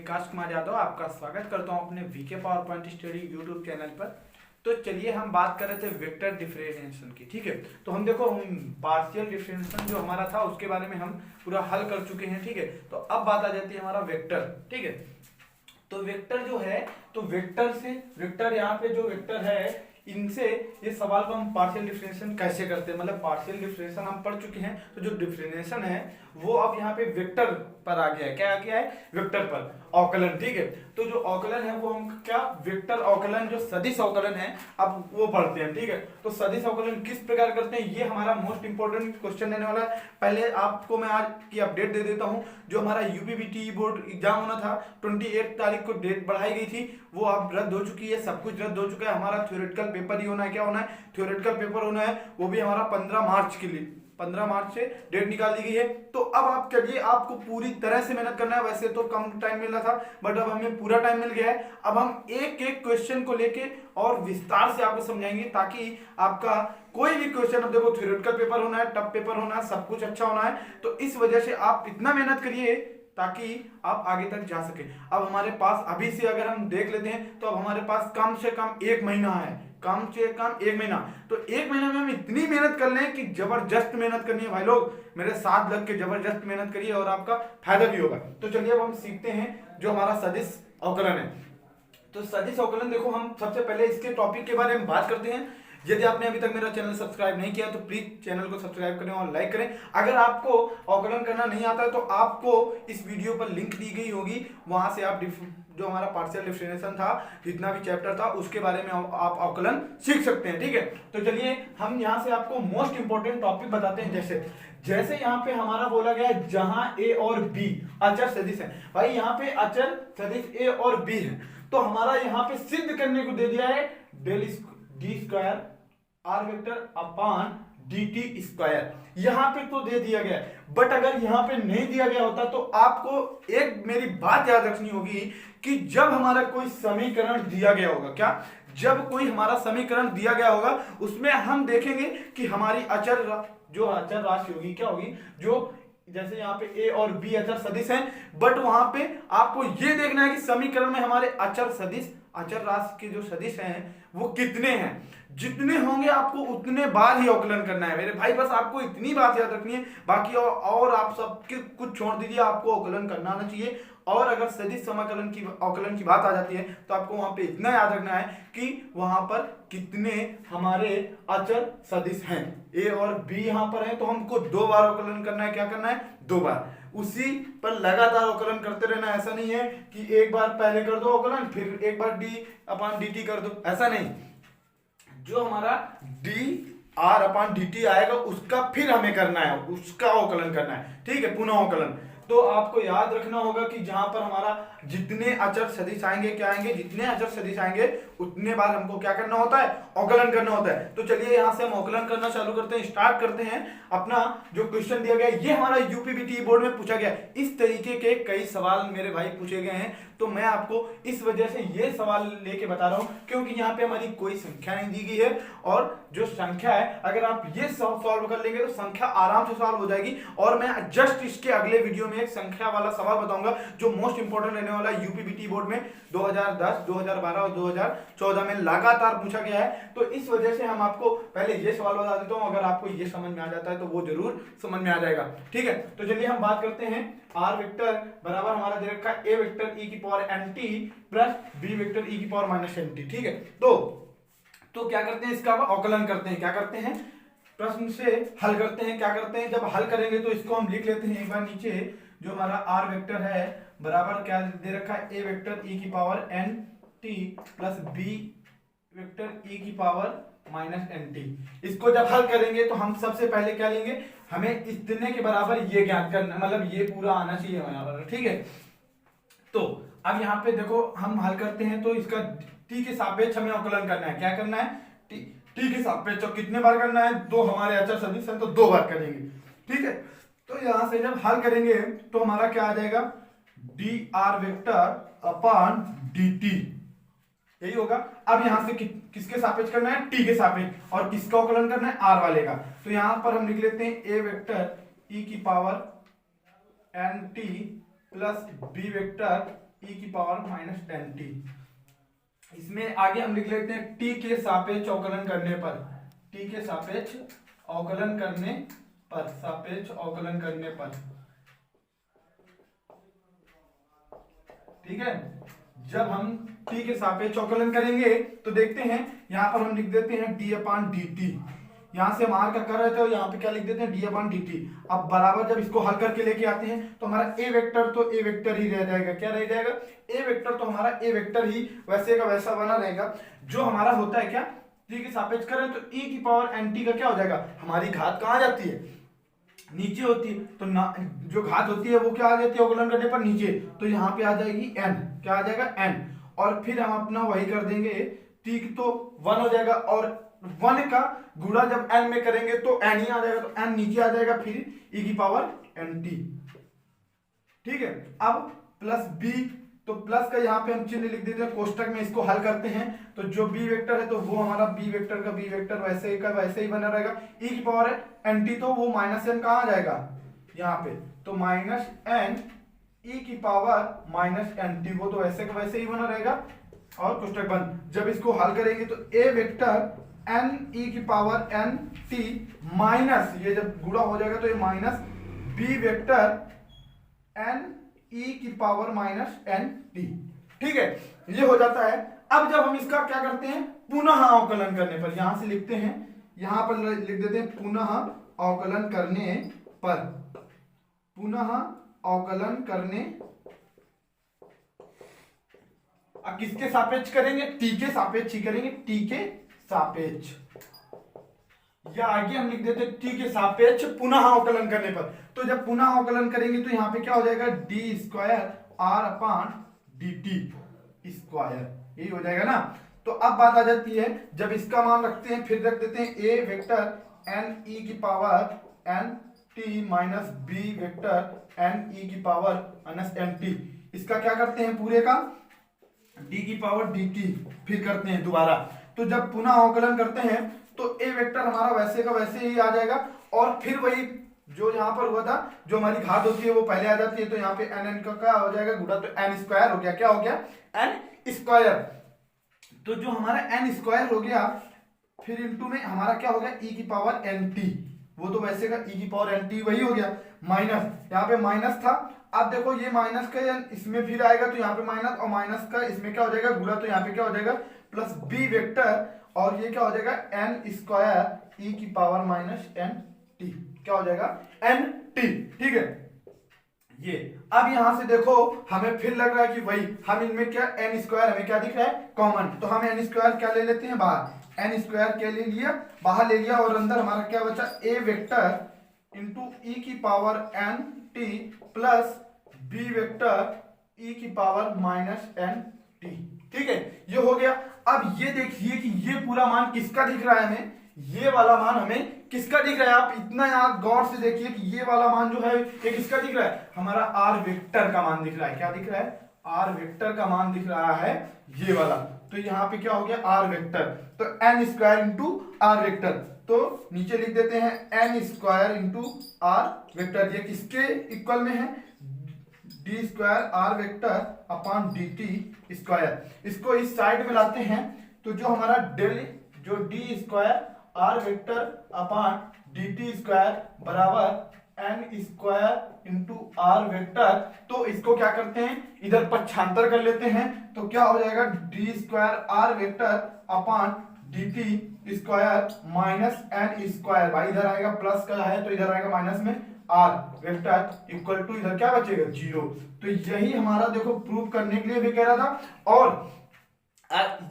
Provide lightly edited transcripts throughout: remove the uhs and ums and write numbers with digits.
विकास कुमार यादव आपका स्वागत करता हूं अपने VK power point study YouTube channel पर। तो चलिए हम बात कर रहे थे वेक्टर डिफरेंशिएशन की। ठीक है, तो हम देखो पार्शियल डिफरेंशिएशन जो हमारा था उसके बारे में हम पूरा हल कर चुके हैं। ठीक है, तो अब बात आ जाती है हमारा वेक्टर। ठीक है, तो वेक्टर जो है, तो वेक्टर से वेक्टर यहाँ पे जो वेक्टर है इनसे ये सवाल को हम पार्शियल डिफरेंशिएशन कैसे करते हैं, मतलब पार्शियल डिफरेंशिएशन हम पढ़ चुके हैं। तो जो डिफरेंशिएशन है वो अब यहाँ पे वेक्टर पर आ गया है। क्या आ गया है? वेक्टर पर अवकलन। ठीक है, तो जो अवकलन है वो हम क्या वेक्टर अवकलन, जो सदिश अवकलन है, अब वो पढ़ते हैं। ठीक है, तो सदिश अवकलन किस प्रकार करते हैं ये हमारा मोस्ट इंपोर्टेंट क्वेश्चन रहने वाला है। पहले आपको मैं आज की अपडेट दे देता हूँ। जो हमारा यूपीबीटी बोर्ड एग्जाम होना था 28 तारीख को डेट बढ़ाई गई थी, वो अब रद्द हो चुकी है। सब कुछ रद्द हो चुका है। हमारा थ्योरेटिकल पेपर ही होना है। क्या होना है? थ्योरेटिकल पेपर होना है। वो भी हमारा 15 मार्च के लिए 15 मार्च से डेट निकाल दी गई है। तो अब आप चलिए, आपको पूरी तरह से मेहनत करना है। वैसे तो कम टाइम मिल रहा था, बट अब हमें पूरा टाइम मिल गया है। अब हम एक एक क्वेश्चन को लेके और विस्तार से आपको समझाएंगे, ताकि आपका कोई भी क्वेश्चन, अब देखो थ्योरेटिकल पेपर होना है, टफ पेपर होना है, सब कुछ अच्छा होना है। तो इस वजह से आप इतना मेहनत करिए ताकि आप आगे तक जा सके। अब हमारे पास अभी से अगर हम देख लेते हैं तो अब हमारे पास कम से कम 1 महीना है। कम से कम 1 महीना। तो 1 महीना में हम इतनी मेहनत कर लें कि जबरदस्त मेहनत करनी है भाई लोग। मेरे साथ लग के जबरदस्त मेहनत करिए और आपका फायदा भी होगा। तो चलिए अब हम सीखते हैं जो हमारा सदिश अवकलन है। तो सदिश अवकलन देखो, हम सबसे पहले इसके टॉपिक के बारे में बात करते हैं। यदि आपने अभी तक मेरा चैनल सब्सक्राइब नहीं किया तो प्लीज चैनल को सब्सक्राइब करें और लाइक करें। अगर आपको अवकलन करना नहीं आता है तो आपको इस वीडियो पर लिंक दी गई होगी, वहां से आप जो हमारा पार्शियल डिफरेंशिएशन था, जितना भी चैप्टर था, उसके बारे में आप अवकलन सीख सकते हैं। ठीक है, तो चलिए हम यहाँ से आपको मोस्ट इंपोर्टेंट टॉपिक बताते हैं। जैसे यहाँ पे हमारा बोला गया है जहां ए और बी अचर सदिश है। भाई यहाँ पे अचर सदिश ए और बी है, तो हमारा यहाँ पे सिद्ध करने को दे दिया है del D square R vector upon D T square. यहां पे तो दे दिया गया है, बट अगर यहां पे नहीं दिया गया होता तो आपको एक मेरी बात याद रखनी होगी कि जब हमारा कोई समीकरण दिया गया होगा, क्या जब कोई हमारा समीकरण दिया गया होगा उसमें हम देखेंगे कि हमारी जो अचर राशि होगी क्या होगी, जो जैसे यहाँ पे ए और बी अचर सदिश हैं, बट वहां पे आपको ये देखना है कि समीकरण में हमारे अचर सदिश, अचर राशि के जो सदिश हैं वो कितने हैं। जितने होंगे आपको उतने बार ही अवकलन करना है मेरे भाई। बस आपको इतनी बात याद रखनी है, बाकी और आप सबके कुछ छोड़ दीजिए, आपको अवकलन करना आना चाहिए। और अगर सदिश समाकलन की अवकलन की बात आ जाती है तो आपको वहां पे इतना याद रखना है कि वहां पर कितने हमारे अचर सदिश हैं। ए और बी यहां पर है तो हमको 2 बार अवकलन करना है। क्या करना है? 2 बार। उसी पर लगातार अवकलन करते रहना। ऐसा नहीं है कि एक बार पहले कर दो अवकलन फिर एक बार डी अपान डी टी कर दो, ऐसा नहीं। जो हमारा D R upon D T आएगा उसका फिर हमें करना है, उसका अवकलन करना है। ठीक है, पुनः अवकलन। तो आपको याद रखना होगा कि जहां पर हमारा जितने अचर सदिश आएंगे, क्या आएंगे, जितने अचर सदिश आएंगे उतने बार हमको क्या करना होता है? अवकलन करना होता है। तो चलिए यहां से हम अवकलन करना चालू करते हैं, स्टार्ट करते हैं। अपना जो क्वेश्चन दिया गया है ये हमारा यूपीबीटी बोर्ड में पूछा गया। इस तरीके के कई सवाल मेरे भाई पूछे गए हैं, तो मैं आपको इस वजह से ये सवाल लेके बता रहा हूं क्योंकि यहाँ पे हमारी कोई संख्या नहीं दी गई है। और जो संख्या है, अगर आप ये सॉल्व कर लेंगे तो संख्या आराम से सॉल्व हो जाएगी। और मैं जस्ट इसके अगले वीडियो में एक संख्या वाला सवाल बताऊंगा जो मोस्ट इंपोर्टेंट रहने वाला है। यूपीबीटी बोर्ड में 2010, 2012 और 2014 में लगातार पूछा गया है। तो इस वजह से हम आपको पहले ये सवाल बता देता हूं, अगर आपको ये समझ में आ जाता है तो वो जरूर समझ में आ जाएगा। ठीक है, तो चलिए हम बात करते हैं। आर वेक्टर बराबर हमारा दे रखा है ए वेक्टर ई की power N T plus B vector E की पावर माइनस एन टी। ठीक है, तो क्या करते हैं, इसका अवकलन करते हैं। क्या करते हैं? प्रश्न से हल करते हैं। क्या करते हैं? जब हल करेंगे तो इसको हम लिख लेते हैं एक बार नीचे। जो हमारा आर वेक्टर है बराबर क्या दे रखा है, ए वेक्टर ई की power N T plus B vector E की पावर माइनस एन टी। इसको जब हल करेंगे तो हम सबसे पहले क्या लेंगे, हमें इतने के बराबर ये ज्ञात करना, मतलब ये पूरा आना चाहिए यहाँ पर। ठीक है, तो अब यहाँ पे देखो हम हल करते हैं तो इसका टी के सापेक्ष हमें अवकलन करना है। क्या करना है? टी के सापेक्ष। और कितने बार करना है? 2 हमारे अचर सदिश हैं तो 2 बार करेंगे। ठीक है, तो यहां से जब हल करेंगे तो हमारा क्या आ जाएगा, D R vector upon D T, यही होगा। अब यहां से किसके सापेक्ष करना है? टी के सापेक्ष। और किसका अवकलन करना है? आर वाले का। तो यहां पर हम लिख लेते हैं ए वेक्टर ई की power N T plus B vector e की पावर माइनस एन टी। इसमें आगे हम लिख लेते हैं t के सापेक्ष अवकलन करने पर, t के सापेक्ष अवकलन करने पर, सापेक्ष अवकलन करने पर, ठीक है। जब हम t के सापेक्ष अवकलन करेंगे तो देखते हैं यहां पर हम लिख देते हैं d अपान डी टी। यहां से हम r का कर रहे थे, यहाँ पे क्या लिख देते हैं d अपान डी टी। अब बराबर जब इसको हल करके लेके आते हैं तो हमारा a वेक्टर तो a वेक्टर ही रह जाएगा। क्या रह जाएगा? a वेक्टर तो हमारा a वेक्टर ही वैसे का वैसा बना रहेगा। जो हमारा होता है क्या, t के सापेक्ष करें तो e की पावर एन टी का क्या हो जाएगा, हमारी घात कहाँ जाती है, नीचे होती है। तो ना जो घात होती है वो क्या आ जाती है अवकलन करने पर नीचे, तो यहाँ पे आ जाएगी n। क्या आ जाएगा? n। और फिर हम अपना वही कर देंगे, t तो 1 हो जाएगा और 1 का गुणा जब n में करेंगे तो n ही आ जाएगा, तो n नीचे आ जाएगा, फिर e की पावर nt। ठीक है। अब प्लस b, तो प्लस का यहाँ पे हम चिन्ह लिख देते हैं, कोष्टक में इसको हल करते हैं तो जो b वेक्टर है तो वो हमारा b वेक्टर का b वेक्टर वैसे का वैसे ही बना रहेगा। e की पावर है nt, तो वो माइनस n कहाँ आ जाएगा यहाँ पे, तो माइनस n e की पावर माइनस nt, वो तो वैसे का वैसे ही बना रहेगा और कोष्टक बंद। जब इसको हल करेंगे तो a वेक्टर n e की पावर n t माइनस, ये जब गुणा हो जाएगा तो ये minus b vector n e की पावर माइनस n t। ठीक है, ये हो जाता है। अब जब हम इसका क्या करते हैं, पुनः अवकलन करने पर, यहां से लिखते हैं, यहां पर लिख देते हैं पुनः अवकलन करने पर, पुनः अवकलन करने। अब किसके सापेक्ष करेंगे, t के सापेक्ष ही करेंगे, t के सापेक्ष, या आगे हम लिख देते हैं t के सापेक्ष पुनः अवकलन करने पर। तो जब पुनः अवकलन करेंगे तो यहाँ पे क्या हो जाएगा, D square R upon D T square, यही हो जाएगा ना। तो अब बात आ जाती है, जब इसका मान रखते हैं फिर रख देते हैं a वेक्टर n e की power n t minus b vector n e की पावर माइनस n t। इसका क्या करते हैं पूरे का d की पावर dt, फिर करते हैं दोबारा। तो जब पुनः अवकलन करते हैं तो a वेक्टर हमारा वैसे का वैसे ही आ जाएगा, और फिर वही जो यहाँ पर हुआ था, जो हमारी घात होती है वो पहले आ जाती है, तो यहाँ पे n का क्या हो जाएगा गुणा, तो n स्क्वायर हो गया। क्या हो गया? n square. तो जो हमारा n स्क्वायर हो गया, फिर इंटू में हमारा क्या हो गया, e की पावर nt, वो तो वैसे का e की पावर nt वही हो गया, माइनस, यहाँ पे माइनस था। अब देखो ये माइनस का इसमें फिर आएगा तो यहाँ पे माइनस, और माइनस का इसमें क्या हो जाएगा गुणा, तो यहाँ पे क्या हो जाएगा प्लस b वेक्टर, और ये क्या हो जाएगा n स्क्वायर e की पावर माइनस n t, क्या हो जाएगा n t। ठीक है, ये अब यहां से देखो हमें फिर लग रहा है कि वही हम इनमें क्या n स्क्वायर हमें क्या दिख रहा है कॉमन, तो हम n स्क्वायर क्या ले लेते हैं बाहर, n स्क्वायर क्या ले लिया बाहर ले लिया, और अंदर हमारा क्या बचा a वेक्टर इंटू e की power n t plus b vector e की पावर माइनस n t। ठीक है, ये हो गया। अब ये देखिए कि ये पूरा मान किसका दिख रहा है हमें, ये वाला मान हमें किसका दिख रहा है, आप इतना याद गौर से देखिए कि ये वाला मान जो है ये किसका दिख रहा है, हमारा r वेक्टर का मान दिख रहा है। क्या दिख रहा है, r वेक्टर का मान दिख रहा है ये वाला। तो यहाँ पे क्या हो गया r वेक्टर, तो n square into r vector, तो नीचे लिख देते हैं n square into r vector, ये किसके इक्वल में है, D square R vector upon D T square. इसको इस साइड में लाते हैं तो जो हमारा डेल, जो D square R vector upon D T square बराबर N square into R vector, तो इसको क्या करते हैं इधर पक्षांतर कर लेते हैं, तो क्या हो जाएगा D square R vector upon D T square minus N square, भाई इधर आएगा प्लस का है तो इधर आएगा माइनस में आर वेक्टर इक्वल टू इधर क्या बचेगा 0। तो यही हमारा देखो प्रूफ करने के लिए भी कह रहा था। और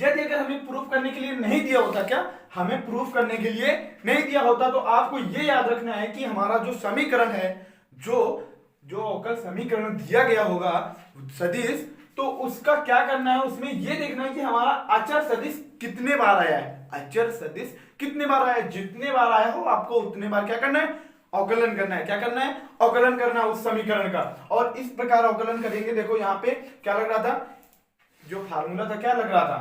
यदि अगर हमें प्रूफ करने के लिए नहीं दिया होता, क्या हमें प्रूफ करने के लिए नहीं दिया होता, तो आपको ये याद रखना है कि हमारा जो समीकरण है, जो अवकल समीकरण दिया गया होगा सदिश, तो उसका क्या करना है, उसमें ये देखना है कि हमारा अचर सदिश कितने बार आया है, अचर सदिश कितने बार आया है, जितने बार आया हो आपको उतने बार क्या करना है अवकलन करना है। क्या करना है, अवकलन करना है उस समीकरण का। और इस प्रकार अवकलन करेंगे। देखो यहाँ पे क्या लग रहा था, जो फार्मूला था क्या लग रहा था,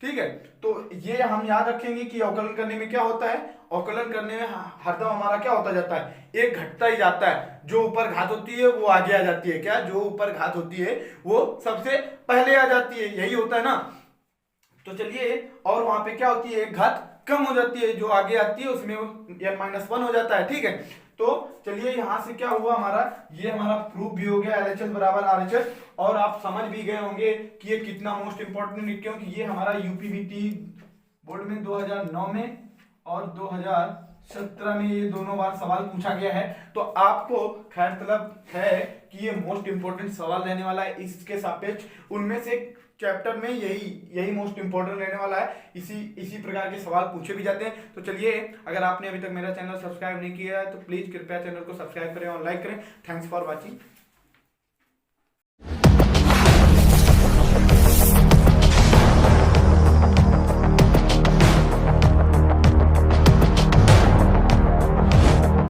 ठीक है। तो ये हम याद रखेंगे कि अवकलन करने में क्या होता है, अवकलन करने में हरदम हमारा क्या होता जाता है, एक घटता ही जाता है, जो ऊपर घात होती है वो आगे आ जाती है, क्या जो ऊपर घात होती है वो सबसे पहले आ जाती है, यही होता है ना। तो चलिए, और वहां पे क्या होती है, एक घात कम हो जाती है, जो आगे आती है उसमें n-1 हो जाता है, ठीक है। तो चलिए यहां से क्या हुआ हमारा, ये हमारा प्रूफ भी हो गया LHS बराबर RHS, और आप समझ भी गए होंगे कि ये कितना मोस्ट इंपॉर्टेंट है, क्योंकि ये हमारा यूपीवीटी बोर्ड में 2009 में और 2017 में ये दोनों बार सवाल पूछा गया है। तो आपको खैर तलब है कि ये मोस्ट इंपॉर्टेंट सवाल रहने वाला है इसके सापेक्ष, उनमें से चैप्टर में यही मोस्ट इंपॉर्टेंट रहने वाला है, इसी प्रकार के सवाल पूछे भी जाते हैं। तो चलिए, अगर आपने अभी तक मेरा चैनल सब्सक्राइब नहीं किया है तो प्लीज कृपया चैनल को सब्सक्राइब करें और लाइक करें। Thanks for watching.